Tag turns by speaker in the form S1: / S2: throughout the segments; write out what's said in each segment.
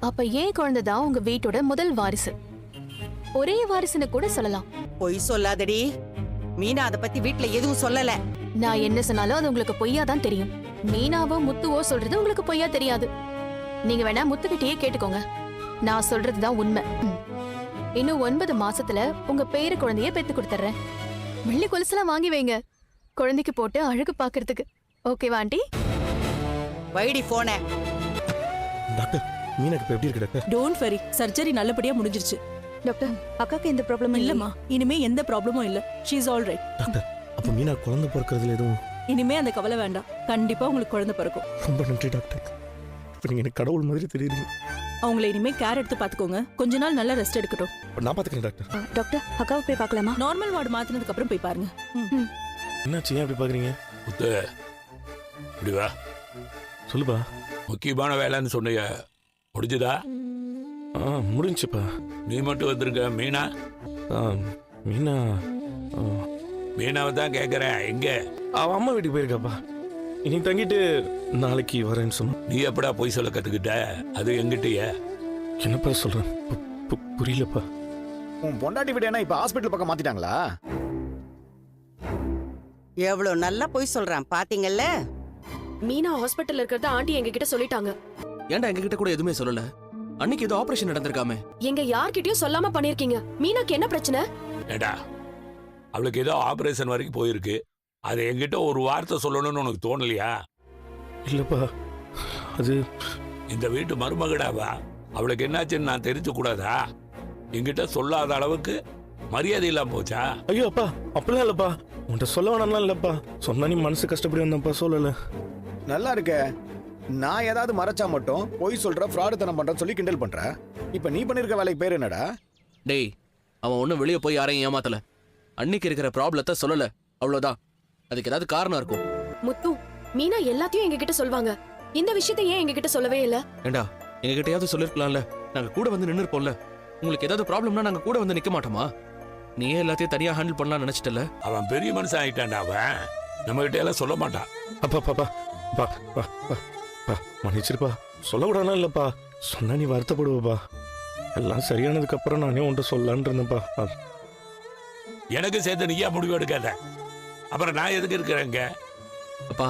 S1: அப்ப ஏன் குழந்தை தான் உங்க வீட்டோட முதல் வாரிசு. ஒரே வாரிசுன்னு கூட சொல்லலாம்.
S2: பொய் சொல்லாதடி. மீனா அத பத்தி வீட்ல எதுவும் சொல்லல.
S1: நான் என்ன சொன்னாலும் அது உங்களுக்கு பொய்யா தான் தெரியும். மீனாவோ முத்துவோ சொல்றது உங்களுக்கு பொய்யா தெரியாது. நீங்க வேணா முத்துக்கிட்டயே கேட்டுக்கோங்க. நான் சொல்றதுதான் உண்மை. இன்னும் 9 மாசத்துல உங்க பேரு குழந்தைய பெத்து கொடுத்துறேன். வெள்ளி கொலுசெல்லாம் வாங்கி வைங்க, குழந்தைக்கு போட்டு அழகு பாக்குறதுக்கு. ஓகேவா ஆண்டி?
S2: வைடி போன.
S3: டாக்டர், மீனாக்கு எப்படி இருக்கு டாக்டர்?
S4: டோன்ட் வரி, சர்ஜரி நல்லபடியா முடிஞ்சிருச்சு.
S5: டாக்டர், அக்காக்கு எந்த ப்ராப்ளமும்
S4: இல்லம்மா, இனிமே எந்த ப்ராப்ளமும் இல்ல. She is all right.
S3: Doctor, அப்ப மீனா குழந்தை பிறக்கிறதுல எதுவும்?
S4: இனிமே அந்த கவலை வேண்டாம். கண்டிப்பா உங்களுக்கு குழந்தை பிறக்கும்.
S3: ரொம்ப நன்றி டாக்டர். இப்ப நீங்க எனக்கு கடவுள் மாதிரி தெரியுது.
S4: அவங்கள இனிமே கேர் எடுத்து பாத்துக்கோங்க. கொஞ்ச நாள் நல்லா ரெஸ்ட் எடுக்கட்டும்.
S3: நான் பாத்துக்கிறேன் டாக்டர்.
S5: டாக்டர், அக்காவை போய் பார்க்கலாமா?
S4: நார்மல் வார்டு மாத்தினதுக்கு அப்புறம் போய் பாருங்க.
S3: என்னாச்சு, ஏன் அப்படி பாக்குறீங்க?
S6: முத்து, இப்படி வா.
S3: சொல்லுப்பா.
S6: முக்கியமான வேலைன்னு சொன்னிய, முடிஞ்சுதா?
S3: முடிஞ்சுப்பா.
S6: நீ மட்டும் வந்திருக்க. மீனா?
S3: மீனா
S6: மீனாவை தான் கேட்குறேன். எங்க?
S3: அவ அம்மா வீட்டுக்கு போயிருக்காப்பா. இன்னைக்கு தங்கிட்டு நாளைக்கு வரேன்னு சொன்ன.
S6: நீ எப்படா போய் சொல்ல கத்துக்கிட்ட? அது எங்கிட்டயே?
S3: என்னப்பா சொல்றேன், புரியலப்பா.
S7: உன் பொண்டாட்டி வீடு என்ன இப்ப ஹாஸ்பிட்டல் பக்கம் மாத்திட்டாங்களா?
S2: எவ்வளவு நல்லா பொய் சொல்றான் பாத்தீங்கல்ல.
S8: மீனா ஹாஸ்பிட்டல்ல இருக்கிறத ஆண்டி எங்க கிட்ட சொல்லிட்டாங்க.
S9: ஏன்டா எங்க கிட்ட கூட எதுவுமே சொல்லல? அன்னைக்கு ஏதோ ஆபரேஷன் நடந்திருக்காமே.
S8: எங்க யார்கிட்டயும் சொல்லாம பண்ணிருக்கீங்க. மீனாக்கு என்ன பிரச்சனை?
S6: ஏடா, அவளுக்கு ஏதோ ஆபரேஷன் வரைக்கும் போயிருக்கு. அதை என்கிட்ட ஒரு வார்த்தை சொல்லணும்னு உனக்கு தோணலையா?
S3: இல்லப்பா, அது
S6: இந்த வீட்டு மருமகடாவா? அவளுக்கு என்னாச்சுன்னு நான் தெரிஞ்சு கூடாதா? என்கிட்ட சொல்லாத அளவுக்கு மரியாதை இல்லாம போச்சா?
S3: ஐயோ அப்பா, அப்படிலாம் இல்லப்பா. உன்கிட்ட சொல்ல வேணாம்லாம் இல்லப்பா. சொன்னா நீ மனசு கஷ்டப்படி வந்தப்பா, சொல்லல.
S7: நல்லா இருக்க. நான் ஏதாவது மறைச்சா மட்டும் பொய் சொல்ற, ஃப்ராடுத்தனம் பண்ற சொல்லி கிண்டல் பண்ற. இப்ப நீ பண்ணிருக்க வேலைக்கு பேர் என்னடா?
S9: டேய், அவன் ஒன்னும் வெளியே போய் யாரையும் ஏமாத்தல. அன்னைக்கு இருக்கிற ப்ராப்ளத்தை சொல்லல, அவ்வளவுதான். அதுக்கு ஏதாவது காரணம் இருக்கும்.
S8: முத்து, மீனா எல்லாத்தையும் எங்க கிட்ட சொல்வாங்க. இந்த விஷயத்தை ஏன் எங்க கிட்ட சொல்லவே இல்ல?
S9: ஏண்டா, எங்க கிட்டயாவது சொல்லிருக்கலாம்ல. நாங்க கூட வந்து நின்று இருப்போம்ல. உங்களுக்கு ஏதாவது ப்ராப்ளம்னா நாங்க கூட வந்து நிக்க மாட்டோமா? நீயே எல்லாத்தையும் தனியா ஹேண்டில் பண்ணலாம் நினைச்சிட்டல.
S6: அவன் பெரிய மனுஷன் ஆயிட்டான்டா. அவன் நம்ம கிட்ட எல்லாம் சொல்ல மாட்டான்.
S3: அப்பா பாப்பா பா பா பா பா மன்னிச்சிருப்பா. சொல்ல விடலாம் இல்லப்பா. சொன்னா நீ வருத்தப்படுவப்பா. எல்லாம் சரியானதுக்கு அப்புறம் நானே உன்கிட்ட சொல்லலான் இருந்தேன்ப்பா.
S6: எனக்கு சேர்த்து நீயா முடிவு எடுக்காத. அப்புறம் நான் எதுக்கு இருக்கிறேங்க?
S9: அப்பா,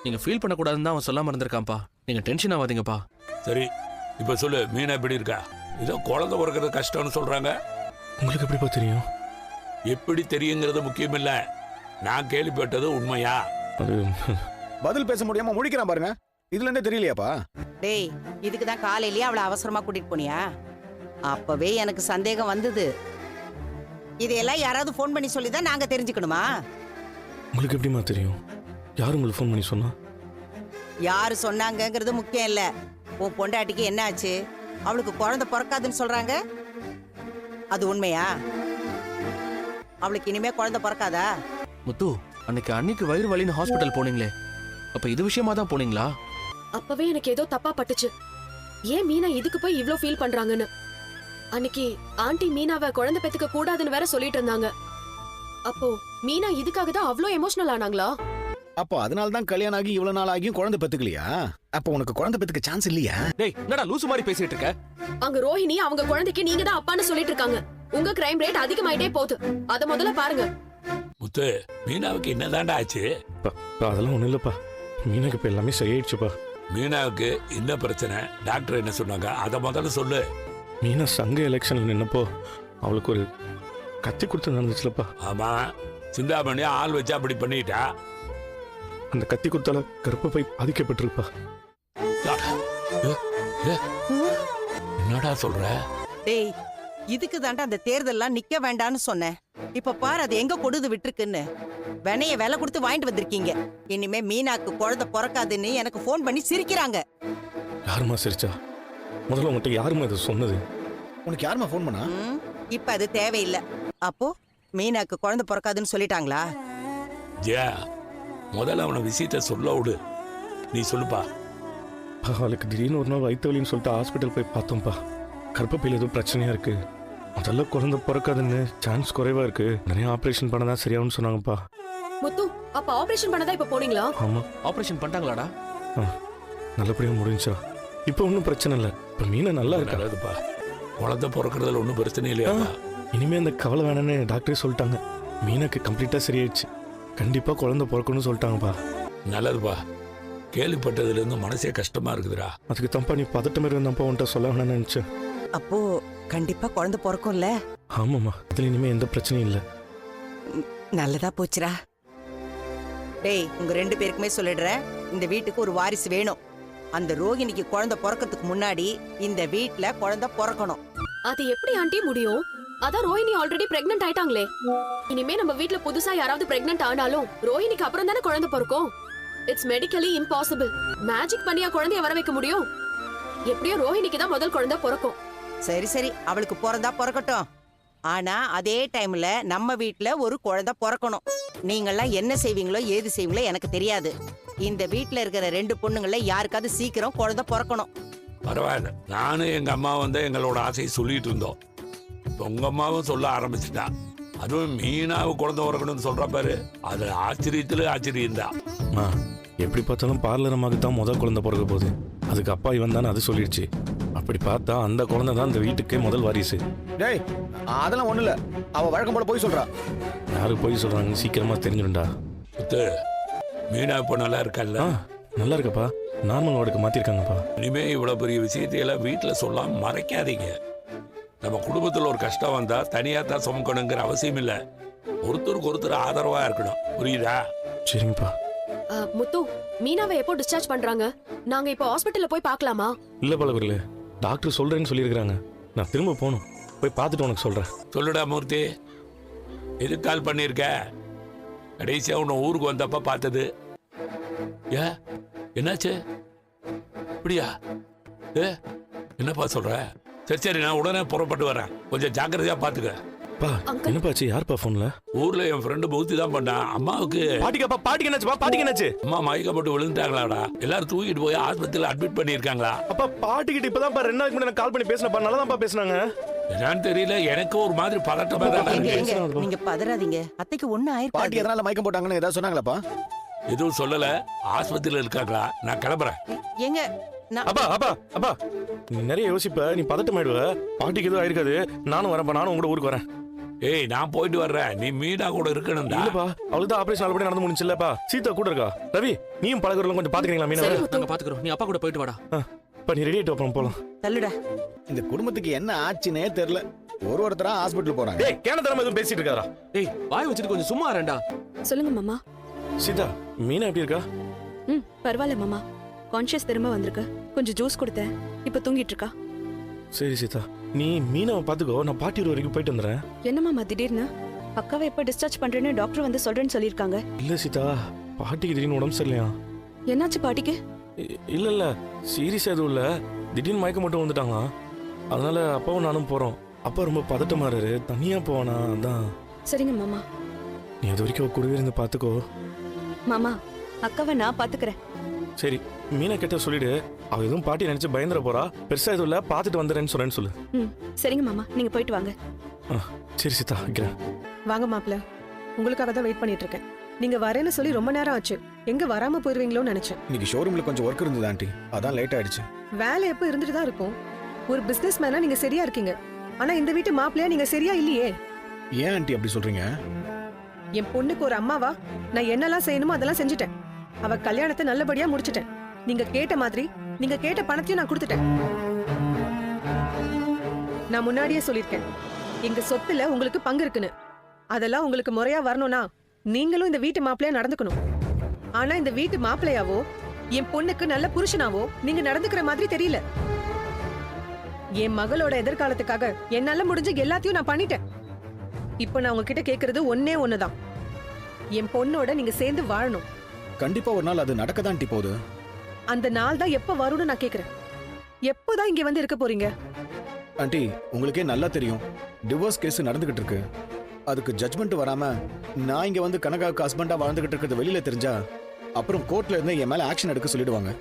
S9: நீங்க ஃபீல் பண்ணக்கூடாதுன்னு தான் அவன் சொல்லாம இருந்திருக்கான்ப்பா. நீங்க டென்ஷன் ஆகாதீங்கப்பா.
S6: சரி, இப்ப சொல்லு, மீனா எப்படி இருக்கா? ஏதோ குழந்தை பிறக்கிறது கஷ்டம்னு சொல்றாங்க.
S3: உங்களுக்கு எப்படிப்பா தெரியும்?
S6: எப்படி தெரியுங்கிறது முக்கியம் இல்ல. நான் கேள்விப்பட்டது உண்மையா?
S3: அது
S7: பதில் பேச முடியாம முடிக்கிறான் பாருங்க. இதுல இருந்தே தெரியலையாப்பா?
S2: டேய், இதுக்குதான் காலையிலேயே அவளை அவசரமா கூட்டிட்டு போனியா? அப்பவே எனக்கு சந்தேகம் வந்தது. இதையெல்லாம் யாராவது போன் பண்ணி சொல்லிதான் நாங்க தெரிஞ்சுக்கணுமா?
S3: உங்களுக்கு எப்படிமா தெரியும்? யார் உங்களுக்கு ஃபோன் பண்ணி சொன்னா?
S2: யாரு சொன்னாங்கங்கிறது முக்கியம் இல்ல. உன் பொண்டாட்டிக்கு என்ன ஆச்சு? அவளுக்கு குழந்தை பிறக்காதுன்னு சொல்றாங்க. அது உண்மையா? அவளுக்கு இனிமே குழந்தை பிறக்காதா?
S9: முத்து, அன்னைக்கு வயிறு வலின்னு ஹாஸ்பிட்டல் போனீங்களே, அப்ப இது விஷயமா தான் போனீங்களா?
S8: அப்பவே எனக்கு ஏதோ தப்பா பட்டுச்சு. ஏன் மீனா இதுக்கு போய் இவ்ளோ ஃபீல் பண்றாங்கன்னு. அன்னைக்கு ஆண்டி மீனாவை குழந்தை பெத்துக்க கூடாதுன்னு வேற சொல்லிட்டு இருந்தாங்க. அப்போ மீனா இதுக்காக தான் அவ்ளோ எமோஷனல் ஆனாங்களா?
S7: அப்போ அதனால தான் கல்யாணம் ஆகி இவ்வளவு நாள் ஆகியும் குழந்தை பெத்துக்கலையா? அப்போ உனக்கு குழந்தை பெத்துக்க சான்ஸ் இல்லையா?
S9: டேய், என்னடா லூசு மாதிரி பேசிட்டு இருக்க?
S8: அங்க ரோஹிணி அவங்க குழந்தைக்கு நீங்க தான் அப்பான்னு சொல்லிட்டு இருக்காங்க. உங்க கிரைம் ரேட் அதிகமாயிட்டே போகுது. அத முதல்ல பாருங்க.
S6: முத்து, மீனாவுக்கு என்னதாண்டா ஆச்சு?
S3: அதெல்லாம் ஒண்ணும் இல்லப்பா. மீனாக்கு இப்ப எல்லாமே சரியாயிடுச்சுப்பா.
S6: மீனாவுக்கு என்ன பிரச்சனை? டாக்டர் என்ன சொன்னாங்க? அத முதல்ல சொல்லு.
S3: மீனா சங்க எலெக்ஷன்ல நின்னப்போ அவளுக்கு ஒரு கத்தி கொடுத்து நடந்துச்சுலப்பா.
S6: ஆமா, சிந்தாமணி ஆள் வச்சு அப்படி பண்ணிட்டா.
S3: அந்த கத்தி கொடுத்தால கர்ப்பப்பை பாதிக்கப்பட்டிருப்பா.
S6: என்னடா சொல்ற?
S2: டேய், இதுக்கு தாண்டா அந்த தேர்தல்லாம் நிக்க வேண்டாம்னு சொன்னேன். இப்ப பாரு அது எங்க கொடுது விட்டுருக்குன்னு. வெனைய விலை கொடுத்து வாங்கிட்டு வந்திருக்கீங்க. இனிமே மீனாக்கு குழந்தை பிறக்காதுன்னு எனக்கு போன் பண்ணி சிரிக்கிறாங்க.
S3: யாருமா சிரிச்சா? முதல்ல உங்கள்கிட்ட யாருமா இதை சொன்னது?
S7: உனக்கு யாருமா போன் பண்ணா?
S2: இப்ப அது தேவையில்லை. அப்போ மீனாக்கு குழந்தை பிறக்காதுன்னு சொல்லிட்டாங்களா?
S6: ஜியா, முதல்ல அவனை விஷயத்த சொல்ல விடு. நீ சொல்லுப்பா.
S3: அவளுக்கு திடீர்னு ஒரு நாள் வயிற்று வலின்னு சொல்லிட்டு ஹாஸ்பிட்டல் போய் பார்த்தோம்ப்பா. கர்ப்பப்பையில் எதுவும் பிரச்சனையா இருக்கு. முதல்ல குழந்தை பிறக்காதுன்னு சான்ஸ் குறைவா இருக்கு. நிறைய ஆபரேஷன் பண்ணதான் சரியாகும்னு சொன்னாங்கப்பா.
S8: முத்து, அப்ப ஆபரேஷன் பண்ணதா இப்ப போனீங்களா?
S3: ஆமா,
S9: ஆபரேஷன் பண்ணிட்டாங்களாடா?
S3: நல்லபடியா முடிஞ்சா. இப்போ ஒன்றும் பிரச்சனை இல்லை. இப்ப மீனா நல்லா இருக்கா?
S6: நல்லதுப்பா. குழந்தை பிறக்கிறதுல ஒன்றும் பிரச்சனை இல்லையாப்பா?
S3: இனிமே அந்த கவலை வேணான்னு டாக்டரே சொல்லிட்டாங்க. மீனாக்கு கம்ப்ளீட்டா சரியாயிடுச்சு. கண்டிப்பா குழந்தை பிறக்கணும்னு சொல்லிட்டாங்கப்பா.
S6: நல்லதுப்பா. கேள்விப்பட்டதுலேருந்து மனசே கஷ்டமா இருக்குதுடா.
S3: அதுக்கு தம்பா நீ பதட்டமே இருந்தாப்பா உன்ட்ட சொல்ல வேணாம்னு நினைச்சேன்.
S2: அப்போ கண்டிப்பா குழந்தை பிறக்கும்ல?
S3: ஆமாம்மா, அதுல இனிமே எந்த பிரச்சனையும் இல்லை.
S2: நல்லதா போச்சுடா. டேய், உங்க 2 பேருக்குமே சொல்லிடுறேன், இந்த வீட்டுக்கு ஒரு வாரிசு வேணும். அந்த ரோகிணிக்கு குழந்தை பிறக்கிறதுக்கு முன்னாடி இந்த வீட்ல குழந்தை பிறக்கணும்.
S8: அது எப்படி ஆண்டி முடியும்? அதான் ரோஹிணி ஆல்ரெடி பிரெக்னன்ட் ஆயிட்டாங்களே. இனிமே நம்ம வீட்ல புதுசா யாராவது பிரெக்னன்ட் ஆனாலும் ரோஹிணிக்கு அப்புறம் தானே குழந்தை பிறக்கும். It's medically impossible. மேஜிக் பண்ணியா குழந்தைய வர வைக்க முடியும்? எப்படியோ ரோஹிணிக்கு தான் முதல் குழந்தை பிறக்கும்.
S2: சரி சரி, அவளுக்கு பிறந்தா பிறக்கட்டும். ஆனா அதே டைம்ல நம்ம வீட்ல ஒரு குழந்தை பிறக்கணும். நீங்கெல்லாம் என்ன செய்வீங்களோ ஏது செய்வீங்களோ எனக்கு தெரியாது. இந்த வீட்ல இருக்கிற 2 பொண்ணுங்கள யாருக்காவது சீக்கிரம் குழந்தை பிறக்கணும்.
S6: பரவாயில்ல, நானும் எங்க அம்மா வந்து எங்களோட ஆசையை சொல்லிட்டு இருந்தோம். இப்ப உங்க அம்மாவும் சொல்ல ஆரம்பிச்சுட்டா. அதுவும் மீனாவு குழந்தை பிறக்கணும்னு சொல்ற பாரு, அது ஆச்சரியத்துல ஆச்சரியம் தான்.
S3: எப்படி பார்த்தாலும் பார்லர் அம்மாவுக்கு தான் முதல் குழந்தை பிறக்க போகுது. அதுக்கு அப்பா இவன் தானே அது சொல்லிடுச்சு. அப்படி பார்த்தா அந்த குழந்தை தான் இந்த வீட்டுக்கே முதல் வாரிசு.
S7: டேய், அதெல்லாம் ஒண்ணு இல்ல. அவ வழக்கம் போல போய் சொல்றா.
S3: யாருக்கு போய் சொல்றாங்க சீக்கிரமா தெரிஞ்சிடும்டா.
S6: முத்து, மீனா இப்போ நல்லா இருக்கல்ல?
S3: நல்லா இருக்கப்பா. நார்மல் வார்டுக்கு மாத்திருக்காங்கப்பா.
S6: இனிமே இவ்வளவு பெரிய விஷயத்தையெல்லாம் வீட்டுல சொல்லாம மறைக்காதீங்க. நம்ம குடும்பத்துல ஒரு கஷ்டம் வந்தா தனியா தான் சுமக்கணுங்கிற அவசியம் இல்ல. ஒருத்தருக்கு ஒருத்தர் ஆதரவா இருக்கணும். புரியுதா?
S3: சரிங்கப்பா.
S8: முத்து, மீனாவை எப்போ டிஸ்சார்ஜ் பண்றாங்க? நாங்க இப்போ ஹாஸ்பிடல்ல போய் பார்க்கலாமா?
S3: இல்ல பலகுருல, டாக்டர் சொல்றேன்னு சொல்லியிருக்கிறாங்க. நான் திரும்ப போகணும். போய் பார்த்துட்டு உனக்கு சொல்றேன்.
S6: சொல்லுடா மூர்த்தி, எதுக்கு கால் பண்ணிருக்க? கடைசியா உன்னை ஊருக்கு வந்தப்ப பார்த்தது. ஏ, என்னாச்சு? அப்படியா? என்னப்பா சொல்ற? சரி சரி, நான் உடனே புறப்பட்டு வரேன். கொஞ்சம் ஜாக்கிரதையா பாத்துக்க.
S3: பா, என்னப்பாச்சு? யாருப்பா போன்ல?
S6: ஊர்ல என் ஃப்ரெண்டு பௌத்தி தான் பண்ணான். அம்மாவுக்கு
S3: பாட்டிக்கப்பா. பாட்டிக்கு என்னாச்சுப்பா? பாட்டிக்கு என்னாச்சு?
S6: அம்மா மயக்கப்பட்டு விழுந்துட்டாங்களாடா. எல்லாரும் தூக்கிட்டு போய் ஆஸ்பத்திரியில அட்மிட் பண்ணிருக்காங்களா?
S3: அப்பா, பாட்டிக்கிட்ட இப்பதான் 2 நாளைக்கு முன்னாடி கால் பண்ணி பேசினப்பா. நல்லாதான்ப்பா பேசினாங்க.
S6: என்னன்னு தெரியல, எனக்கு ஒரு மாதிரி பதட்டமா தான்
S2: எங்க,
S6: இருக்கு.
S2: எங்க, நீங்க பதறாதீங்க. அத்தைக்கு ஒண்ணு
S7: பாட்டி
S2: ஆயிருக்காது.
S7: எதனால மயக்கம் போட்டாங்கன்னு ஏதாவது சொன்னாங்களாப்பா?
S6: எதுவும் சொல்லல. ஆஸ்பத்திரியில இருக்காங்களா? நான் கிளம்புறேன்.
S2: ஏங்க, நான்
S3: அப்பா அப்பா அப்பா, நீ நிறைய யோசிப்ப. நீ பதட்டமாயிடுவ. பாட்டிக்கு எதுவும் ஆயிருக்காது. நானும் வரேன்ப்பா. நானும் உங்க ஊருக்கு வரேன்.
S6: ஏய், நான் போயிட்டு வர்றேன். நீ மீனா கூட இருக்கணும்டா.
S3: இல்லப்பா, அவளுக்கு தான் ஆபரேஷன் நல்லபடியா நடந்து முடிஞ்சில்லப்பா. சீதா கூட இருக்கா. ரவி, நீயும் பழகுறதுல கொஞ்சம் பாத்துக்கிறீங்களா மீனா?
S8: சரி, முத்து.
S9: நாங்க பாத்துக்கிறோம். நீ அப்பா கூட போயிட்டு வாடா.
S3: நீ ரெடி ஆயிட்டு அப்புறம் போலாம்.
S2: தள்ளுடா.
S7: இந்த குடும்பத்துக்கு என்ன ஆச்சுன்னே தெரியல. ஒருத்தரா ஹாஸ்பிட்டல் போறாங்க.
S3: டேய், கேனதரமா எதுவும் பேசிட்டு இருக்காரா?
S9: டேய், வாய் வச்சுட்டு கொஞ்சம் சும்மா இரண்டா.
S5: சொல்லுங்க மாமா.
S3: சீதா, மீனா எப்படி இருக்கா?
S5: பரவாயில்ல மாமா. கான்ஷியஸ் திரும்ப வந்திருக்கு. கொஞ்சம் ஜூஸ் கொடுத்தேன். இப்ப தூங்கிட்டு இருக்கா.
S3: சரி சீதா, நீ மீனாவை பாத்துக்கோ. நான் பாட்டி வரைக்கும் போயிட்டு வந்துடுறேன்.
S5: என்ன மாமா திடீர்னு? அக்காவை எப்ப டிஸ்சார்ஜ் பண்றேன்னு டாக்டர் வந்து சொல்றேன்னு சொல்லிருக்காங்க.
S3: இல்ல சீதா, பாட்டிக்கு திடீர்னு உடம்பு சரியில்லையா?
S5: என்னாச்சு பாட்டிக்கு?
S3: இல்ல இல்ல, சீரியஸா எதுவும் இல்ல. திடீர்னு மயக்கம் மட்டும் வந்துட்டாங்க. அதனால அப்பாவும் நானும் போறோம். அப்பா ரொம்ப பதட்டமாறாரு. தனியா போவானா, அதான்.
S5: சரிங்க மாமா.
S3: நீ அது வரைக்கும் கூடவே இருந்து பாத்துக்கோ.
S5: மாமா, அக்காவை நான் பாத்துக்கிறேன்.
S3: சரி, மீனா கிட்ட சொல்லிடு. அவ எதுவும் பாட்டி நினைச்சு பயந்துட போறா. பெருசா எதுவும் இல்ல, பாத்துட்டு வந்துடுறேன்னு சொல்றேன்னு சொல்லு.
S5: சரிங்க மாமா, நீங்க போயிட்டு வாங்க.
S3: சரி சீதா, வைக்கிறேன்.
S10: வாங்க மாப்பிள்ள, உங்களுக்காக தான் வெயிட் பண்ணிட்டு இருக்கேன். நீங்க வரேன்னு சொல்லி ரொம்ப நேரம் ஆச்சு. எங்க வராம போயிருவீங்களோன்னு நினைச்சேன்.
S7: இன்னைக்கு ஷோரூம்ல கொஞ்சம் ஒர்க் இருந்தது ஆண்டி, அதான் லேட் ஆயிடுச்சு.
S10: வேலை எப்போ இருந்துட்டு தான் இருக்கும். ஒரு பிசினஸ் மேனா நீங்க சரியா இருக்கீங்க. ஆனா இந்த வீட்டு மாப்பிள்ளையா நீங்க சரியா இல்லையே.
S7: ஏன் ஆண்டி அப்படி சொல்றீங்க?
S10: என் பொண்ணுக்கு ஒரு அம்மாவா நான் என்னெல்லாம் செய்யணுமோ அதெல்லாம் செஞ்சுட்டேன். அவ கல்யாணத்தை நல்லபடியா முடிச்சிட்டேன். நீங்க கேட்ட மாதிரி நீங்க கேட்ட பணத்தையும் நான் கொடுத்துட்டேன். நான் முன்னாடியே சொல்லிருக்கேன், எங்க சொத்துல உங்களுக்கு பங்கு இருக்குன்னு. அதெல்லாம் உங்களுக்கு முறையா வரணும்னா நீங்களும் இந்த வீட்டு மாப்பிள்ளையா நடந்துக்கணும். ஆனா இந்த வீட்டு மாப்பிள்ளையாவோ என் பொண்ணுக்கு நல்ல புருஷனாவோ நீங்க நடந்துக்கிற மாதிரி தெரியல. என் மகளோட எதிர்காலத்துக்காக என்னால முடிஞ்ச எல்லாத்தையும் நான் பண்ணிட்டேன். இப்போ நான் உங்ககிட்ட கேக்குறது ஒன்னே ஒண்ணுதான். என் பொண்ணோட நீங்க சேர்ந்து வாழணும்.
S7: கண்டிப்பா ஒரு நாள் அது நடக்கதான் ஆண்டி போகுது.
S10: அந்த நாள் தான் எப்ப வரும்னு நான் கேக்குறேன். எப்போதான் இங்க வந்து இருக்க போறீங்க?
S7: ஆண்டி, உங்களுக்கே நல்லா தெரியும், டிவோர்ஸ் கேஸ் நடந்துகிட்டு இருக்கு. அதுக்கு ஜட்மெண்ட் வராம நான் இங்க வந்து கனகாவுக்கு ஹஸ்பண்டா வாழ்ந்துகிட்டு இருக்கிறது வெளியில தெரிஞ்சா அப்புறம் கோர்ட்ல இருந்து என் மேல ஆக்ஷன் எடுக்க சொல்லிடுவாங்க.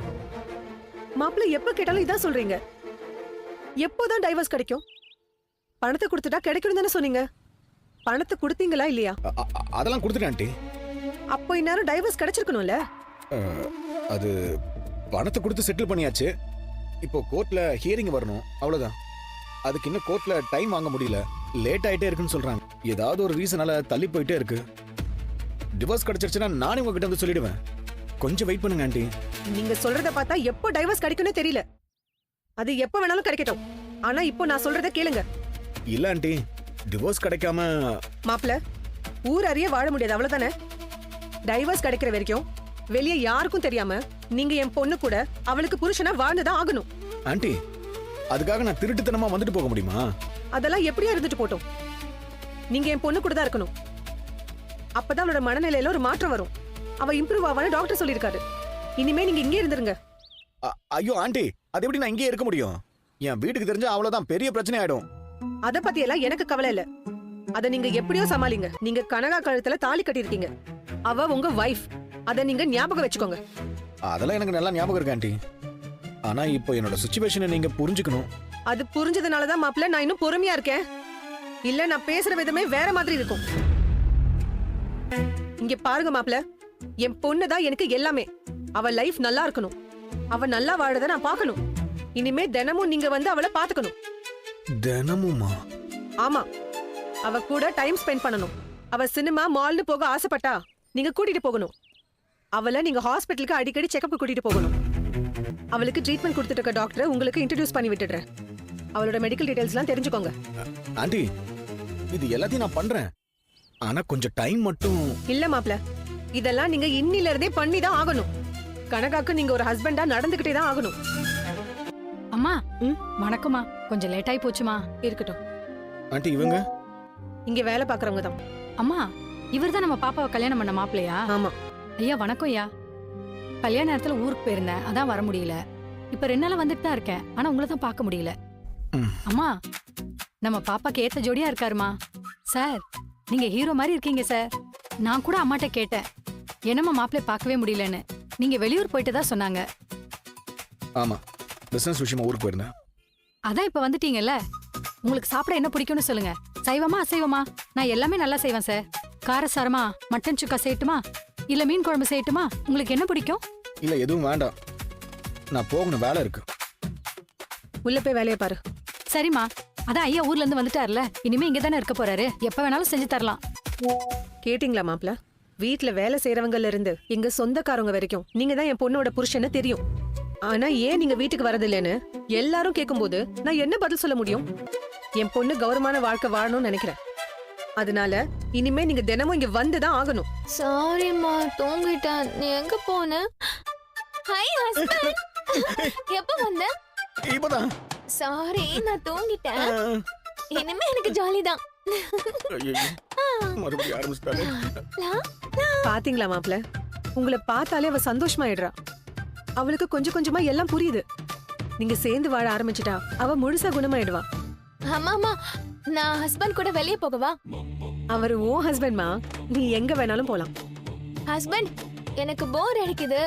S10: மாப்பிள்ளை எப்ப கேட்டாலும் இதான் சொல்றீங்க. எப்போதான் டைவர்ஸ் கிடைக்கும்? பணத்தை கொடுத்துட்டா கிடைக்கும் தானே சொன்னீங்க. பணத்தை கொடுத்தீங்களா இல்லையா?
S7: அதெல்லாம் கொடுத்துட்டேன் ஆண்டி.
S10: அப்போ இந்நேரம் டைவர்ஸ் கிடைச்சிருக்கணும்ல.
S7: அது பணத்தை கொடுத்து செட்டில் பண்ணியாச்சு. இப்போ கோர்ட்ல ஹியரிங் வரணும் அவ்வளவுதான். அதுக்கு இன்னும் கோர்ட்ல டைம் வாங்க முடியல, லேட் ஆயிட்டே இருக்குன்னு சொல்றாங்க. ஏதாவது ஒரு ரீசனால தள்ளி போயிட்டே இருக்கு. டிவோர்ஸ் கிடைச்சிருச்சுன்னா நானே உங்ககிட்ட வந்து சொல்லிடுவேன். கொஞ்சம் வெயிட் பண்ணுங்க ஆண்டி.
S10: நீங்க சொல்றத பார்த்தா எப்போ டைவர்ஸ் கிடைக்கும்னு தெரியல. அது எப்போ வேணாலும் கிடைக்கட்டும். ஆனா இப்போ நான் சொல்றத கேளுங்க.
S7: இல்ல ஆண்டி, டிவோர்ஸ் கிடைக்காம
S10: மாப்ள, ஊர் அறிய வாழ முடியாது அவ்வளவுதானே. டைவர்ஸ் கிடைக்கிற வரைக்கும் வெளியே யாருக்கும் தெரியாம நீங்க என் பொண்ணு கூட அவளுக்கு புருஷனா வாழ்ந்துதான் ஆகணும்.
S7: ஆண்டி, அதுக்காக நான் திருட்டுத்தனமா வந்துட்டு போக முடியுமா?
S10: அதெல்லாம் எப்படியா இருந்துட்டு போட்டோம். நீங்க என் பொண்ணு கூட தான் இருக்கணும். அப்பதான் அவளோட மனநிலையில ஒரு மாற்றம் வரும். அவ இம்ப்ரூவ் ஆவான்னு டாக்டர் சொல்லியிருக்காரு. இனிமே நீங்க இங்கே இருந்துருங்க.
S7: ஐயோ ஆண்டி, அது எப்படி நான் இங்கே இருக்க முடியும்? என் வீட்டுக்கு தெரிஞ்சா அவ்வளவுதான், பெரிய பிரச்சனை ஆயிடும்.
S10: அத பத்தி எல்லாம் எனக்கு கவலை இல்ல. அத நீங்க எப்படியோ சமாளிங்க. நீங்க கனகா கழுத்துல தாலி கட்டியிருக்கீங்க. அவ உங்க வைஃப். அத நீங்க ஞாபகம் வச்சுக்கோங்க.
S7: அதெல்லாம் எனக்கு நல்லா ஞாபகம் இருக்கு ஆண்டி. ஆனா இப்போ என்னோட சிச்சுவேஷனை நீங்க புரிஞ்சுக்கணும்.
S10: அது புரிஞ்சதுனாலதான் மாப்பிள்ள நான் இன்னும் பொறுமையா இருக்கேன். இல்ல நான் பேசுற விதமே வேற மாதிரி இருக்கும். இங்க பாருங்க மாப்பிள்ள, என் பொண்ணு தான் எனக்கு எல்லாமே. அவ லைஃப் நல்லா இருக்கணும். அவ நல்லா வாழறத நான் பார்க்கணும். இனிமே தினமும் நீங்க வந்து அவளை பாத்துக்கணும்.
S7: தினமுமா?
S10: ஆமா, அவ கூட டைம் ஸ்பெண்ட் பண்ணணும். அவ சினிமா மால்னு போக ஆசைப்பட்டா நீங்க கூட்டிட்டு போகணும். அவளை நீங்க ஹாஸ்பிட்டலுக்கு அடிக்கடி செக்அப் கூட்டிட்டு போகணும். அவளுக்கு ட்ரீட்மெண்ட் கொடுத்துட்டு இருக்க டாக்டரை உங்களுக்கு இன்ட்ரடியூஸ் பண்ணி விட்டுடுறேன். அவளோட மெடிக்கல் டீடைல்ஸ்லாம் தெரிஞ்சுக்கோங்க.
S7: ஆண்டி, இது எல்லாத்தையும் நான் பண்றேன். ஆனா கொஞ்சம் டைம் மட்டும்.
S10: இல்ல மாப்ள, இதெல்லாம் நீங்க இன்னில இருந்தே பண்ணி தான் ஆகணும். கனகாக்கு நீங்க ஒரு ஹஸ்பண்டா நடந்துகிட்டே தான் ஆகணும்.
S11: அம்மா, வணக்கம்மா. கொஞ்சம் லேட் ஆயி போச்சுமா.
S10: இருக்கட்டும்.
S7: ஆண்டி, இவங்க
S10: இங்க வேலை பாக்குறவங்க தான்.
S11: அம்மா, இவர்தான் நம்ம பாப்பாவை கல்யாணம் பண்ண மாப்பிள்ளையா?
S10: ஆமா.
S11: ஐயா வணக்கம் ஐயா. கல்யாண நேரத்துல ஊருக்கு போயிருந்தேன், அதான் வர முடியல. இப்ப 2 நாளா வந்துட்டு தான் இருக்கேன், ஆனா உங்களை தான் பார்க்க முடியல. அம்மா, நம்ம பாப்பாக்கு ஏத்த ஜோடியா இருக்காருமா. சார், நீங்க ஹீரோ மாதிரி இருக்கீங்க சார். நான் கூட அம்மாட்ட கேட்டேன், என்னம்மா மாப்பிள்ளை பார்க்கவே முடியலன்னு. நீங்க வெளியூர் போயிட்டு தான் சொன்னாங்க.
S7: ஆமா, பிசினஸ் விஷயமா ஊருக்கு போயிருந்தேன்.
S11: அதான் இப்ப வந்துட்டீங்கல்ல. உங்களுக்கு சாப்பிட என்ன பிடிக்கும்னு சொல்லுங்க. சைவமா அசைவமா? நான் எல்லாமே நல்லா செய்வேன் சார். காரசாரமா மட்டன் சுக்கா செய்யட்டுமா, இல்ல மீன் குழம்பு செய்யட்டுமா? உங்களுக்கு என்ன பிடிக்கும்?
S7: இல்ல எதுவும் வேண்டாம், நான் போகணும், வேலை இருக்கு.
S10: உள்ள போய் வேலையை பாரு.
S11: சரிம்மா. அதான் ஐயா ஊர்ல இருந்து வந்துட்டார்ல, இனிமே இங்க தானே இருக்க போறாரு. எப்ப வேணாலும் செஞ்சு தரலாம்.
S10: கேட்டிங்களா மாப்ள? வீட்டுல வேலை செய்யறவங்கல இருந்து எங்க சொந்தக்காரங்க வரைக்கும் நீங்க தான் என் பொண்ணோட புருஷன்னு தெரியும். ஆனா ஏன் நீங்க வீட்டுக்கு வரதில்லைன்னு எல்லாரும் கேட்கும்போது நான் என்ன பதில் சொல்ல முடியும்? என் பொண்ணு கௌரவமான வாழ்க்கை வாழணும்னு நினைக்கிறேன். அதனால இனிமே நீங்க தினமும் இங்க வந்துதான் ஆகணும்.
S1: சாரிம்மா, தூங்கிட்டேன். நீ எங்க போன? ஹாய் ஹஸ்பண்ட், எப்ப வந்த?
S7: இப்பதான்.
S1: சாரி, நான் தூங்கிட்டேன். இனிமே எனக்கு ஜாலி தான்.
S7: மறுபடியும் ஆரம்பிச்சிட்டாங்க.
S10: பாத்தீங்களா மாப்ள, உங்களை பார்த்தாலே அவ சந்தோஷமாயிடுறா. அவளுக்கு கொஞ்சம் கொஞ்சமா எல்லாம் புரியுது. நீங்க சேர்ந்து வாழ ஆரம்பிச்சிட்டா அவ முழுசா குணமாயிடுவா.
S1: ஆமாமா, நான் ஹஸ்பண்ட் கூட வெளியே போகவா?
S10: அவரு ஓ ஹஸ்பண்ட்மா, நீ எங்க வேணாலும் போலாம்.
S1: ஹஸ்பண்ட், எனக்கு போர் அடிக்குது.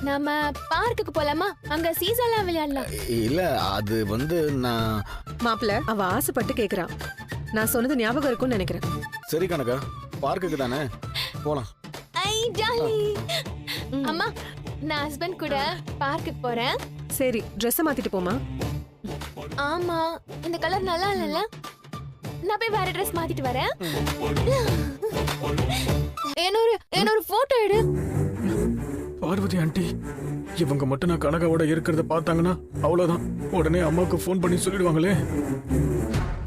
S1: நாம பார்க்குக்கு போலாமா? அங்க சீசாலாம் விளையாடலாம்.
S7: இல்ல, அது வந்து நான்.
S10: மாப்ள, அவ ஆசைப்பட்டு கேக்குறா. நான் சொன்னது ஞாபகம் இருக்கும்னு நினைக்கிறேன்.
S7: சரி கனகா, பார்க்குக்கு தானே போலாம்.
S1: ஐ ஜாலி. அம்மா, நான் ஹஸ்பண்ட் கூட பார்க்குக்கு போறேன்.
S10: சரி, ட்ரெஸ் மாத்திட்டு போமா.
S1: ஆமா, இந்த கலர் நல்லா இல்லல. நான் போய் வேற ட்ரெஸ் மாத்திட்டு வரேன். என்னொரு போட்டோ எடு.
S3: பார்வதி ஆண்டி, இவங்க மட்டும் நான் கனகாவோட இருக்கிறத பார்த்தாங்கன்னா அவ்வளவுதான். உடனே அம்மாவுக்கு ஃபோன் பண்ணி சொல்லிடுவாங்களே.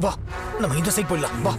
S7: வா, நம்ம இந்த சைட் போயிடலாம். வா.